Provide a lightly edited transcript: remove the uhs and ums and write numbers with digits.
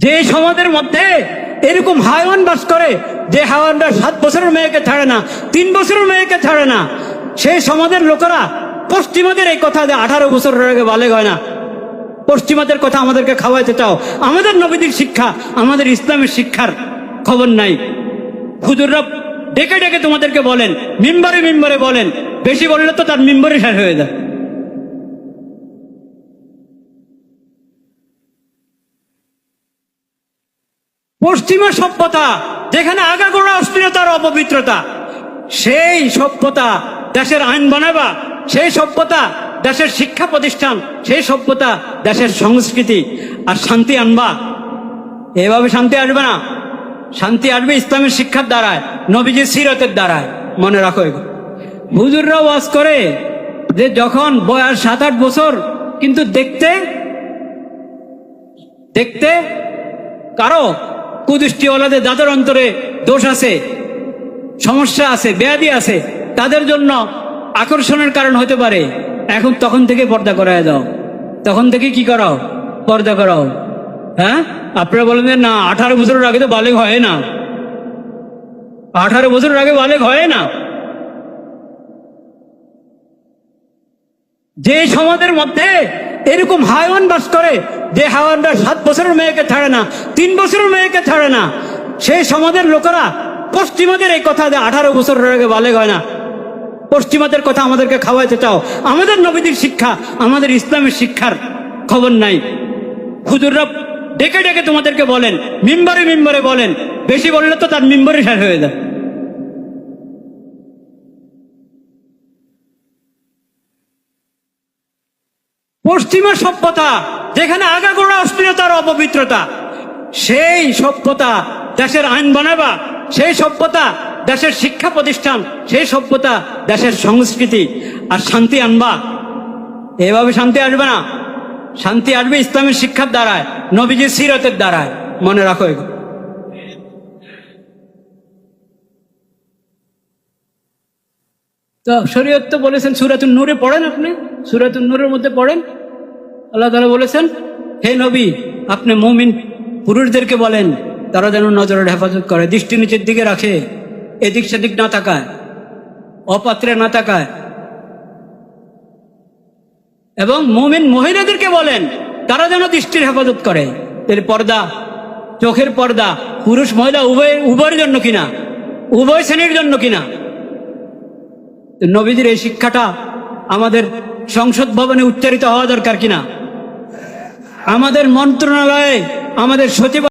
যে সমাজের মধ্যে এরকম হায়াওয়ান বাস করে, যে হায়াওয়ানরা 7 বছরের মেয়েকে ছাড়ে না, 3 বছরের মেয়েকে ছাড়ে না, সেই সমাজের লোকেরা পশ্চিমাদের এই কথা যে 18 বছরের আগে বালেগ হয় না, পশ্চিমাদের কথা আমাদেরকে খাওয়াইতে চাও। আমাদের নবীদের শিক্ষা, আমাদের ইসলামের শিক্ষার খবর নাই। হুজুররা ডেকে ডেকে তোমাদেরকে বলেন, মিম্বরে মিম্বরে বলেন, বেশি বললে তো তার মিম্বরে শেষ হয়ে যায়। পশ্চিমা সভ্যতা যেখানে আগাগোড়া অস্থিরতার অপবিত্রতা, সেই সভ্যতা দেশের আইন বানাবা, সেই সভ্যতা দেশের শিক্ষা প্রতিষ্ঠান, সেই সভ্যতা দেশের সংস্কৃতি আর শান্তি আনবা। এভাবে শান্তি আসবে না। শান্তি আসবে ইসলামের শিক্ষার দ্বারায়, নবীজির সিরতের দ্বারায়। মনে রাখো। হুজুররা ওয়াজ করে যে যখন বয়স 7-8 বছর, কিন্তু দেখতে দেখতে কারো কুদৃষ্টিওয়ালাদের যাদের অন্তরে দোষ আছে, সমস্যা আছে, ব্যাধি আছে, তাদের জন্য আকর্ষণের কারণ হতে পারে। এখন তখন থেকে পর্দা করায় দাও, তখন থেকে কি করাও, পর্দা করাও। হ্যাঁ, আপনারা বলেন যে না 18 বছরের আগে তো বালেগ হয় না, 18 বছরের আগে বালেগ হয় না। যে সমাজের মধ্যে এরকম হায়াওয়ান বাস করে, যে হায়াওয়ানরা 7 বছরের মেয়েকে ছাড়ে না, 3 বছরের মেয়েকে ছাড়ে না, সেই সমাজের লোকেরা পশ্চিমাদের এই কথা যে 18 বছরের আগে বালেগ হয় না, পশ্চিমাদের কথা আমাদেরকে খাওয়াইতে চাও। আমাদের নবীদের শিক্ষা, আমাদের ইসলামের শিক্ষার খবর নাই। হুজুররা ডেকে ডেকে তোমাদেরকে বলেন, মিম্বরে মিম্বরে বলেন, বেশি বললে তো তার মিম্বরে শেষ হয়ে যায়। পশ্চিমা সভ্যতা যেখানে আগাগোড়া অস্থিরতার অপবিত্রতা, সেই সভ্যতা দেশের আইন বানাবা, সেই সভ্যতা দেশের শিক্ষা প্রতিষ্ঠান, সেই সভ্যতা দেশের সংস্কৃতি আর শান্তি আনবা। এভাবে শান্তি আসবে না। শান্তি আসবে ইসলামের শিক্ষার দ্বারায়, নবীজির সিরতের দ্বারায়। মনে রাখো। তো শরীয়ত তো বলেছেন, সূরাতুন নূরে পড়েন, আপনি সূরাতুন নূরের মধ্যে পড়েন, আল্লাহ তাআলা বলেছেন, হে নবী, আপনি মুমিন পুরুষদেরকে বলেন তারা যেন নজরের হেফাজত করে, দৃষ্টি নিচের দিকে রাখে, এদিক সেদিক না তাকায়, অপাত্রে না তাকায়। এবং মুমিন মহিলাদেরকে বলেন তারা যেন দৃষ্টির হেফাজত করে। এর পর্দা, চোখের পর্দা পুরুষ মহিলা উভয়ের জন্য কিনা, উভয় শ্রেণীর জন্য কিনা। নবীজির এই শিক্ষাটা আমাদের সংসদ ভবনে উচ্চারিত হওয়া দরকার কিনা, আমাদের মন্ত্রণালয়ে আমাদের সচিব